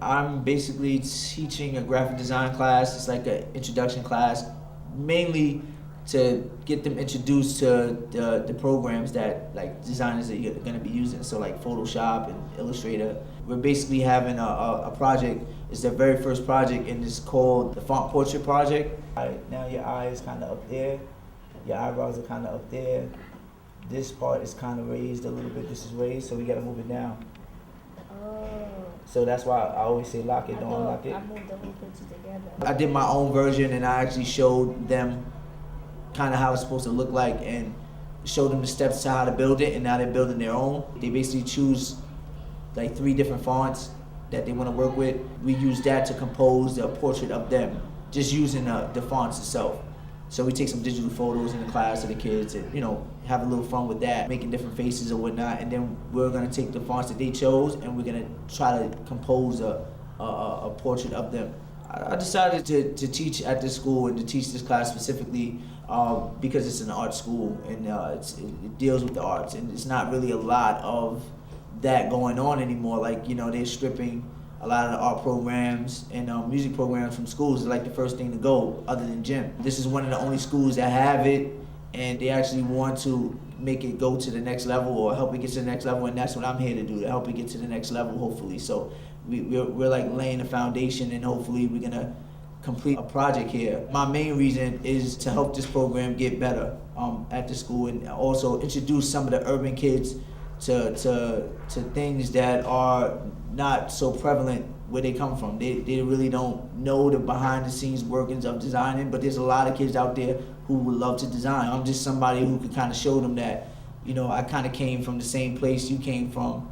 I'm basically teaching a graphic design class. It's like an introduction class, mainly to get them introduced to the programs that like designers are going to be using. So like Photoshop and Illustrator. We're basically having a project. It's their very first project, and it's called the Font Portrait Project. All right, now your eye is kind of up there. Your eyebrows are kind of up there. This part is kind of raised a little bit. This is raised, so we got to move it down. Oh. So that's why I always say lock it, don't lock it. I moved the whole picture together. I did my own version, and I actually showed them kind of how it's supposed to look like and showed them the steps to how to build it, and now they're building their own. They basically choose like 3 different fonts that they want to work with. We use that to compose the portrait of them, just using the fonts itself. So we take some digital photos in the class of the kids and, have a little fun with that, making different faces or whatnot. And then we're gonna take the fonts that they chose and we're gonna try to compose a portrait of them. I decided to teach at this school and to teach this class specifically because it's an art school and it deals with the arts, and it's not really a lot of that going on anymore. Like, they're stripping a lot of the art programs and music programs from schools is like the first thing to go other than gym. This is one of the only schools that have it, and they actually want to make it go to the next level or help it get to the next level, and that's what I'm here to do, to help it get to the next level, hopefully. So we're like laying the foundation, and hopefully we're gonna complete a project here. My main reason is to help this program get better at the school, and also introduce some of the urban kids to things that are not so prevalent where they come from. They really don't know the behind the scenes workings of designing, but there's a lot of kids out there who would love to design. I'm just somebody who could kind of show them that, I kind of came from the same place you came from,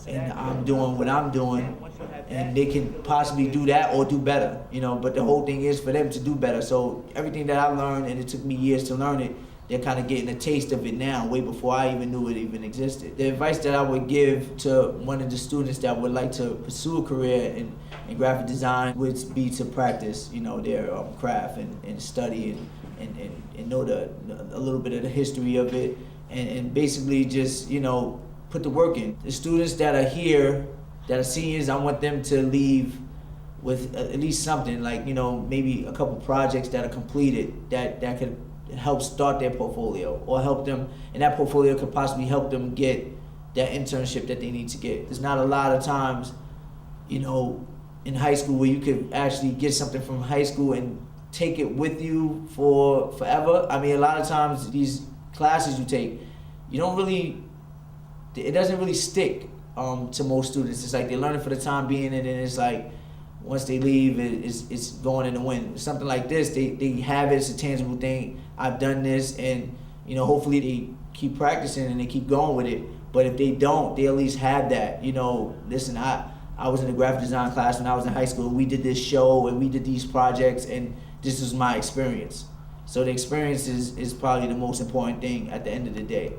and I'm doing what I'm doing, and they can possibly do that or do better, but the whole thing is for them to do better. So everything that I learned, and it took me years to learn it, they're kind of getting a taste of it now, way before I even knew it even existed. The advice that I would give to one of the students that would like to pursue a career in graphic design would be to practice, their craft and study and know a little bit of the history of it, and basically just, put the work in. The students that are here, that are seniors, I want them to leave with at least something, like, maybe a couple projects that are completed that could help start their portfolio, or help them, and that portfolio could possibly help them get that internship that they need to get. There's not a lot of times, in high school where you could actually get something from high school and take it with you for forever. I mean, a lot of times these classes you take, it doesn't really stick to most students. It's like they're learning for the time being, and then it's like, once they leave, it's going in the wind. Something like this, they have it, it's a tangible thing. I've done this, and hopefully they keep practicing and they keep going with it. But if they don't, they at least have that. Listen, I was in the graphic design class when I was in high school. We did this show and we did these projects, and this was my experience. So the experience is probably the most important thing at the end of the day.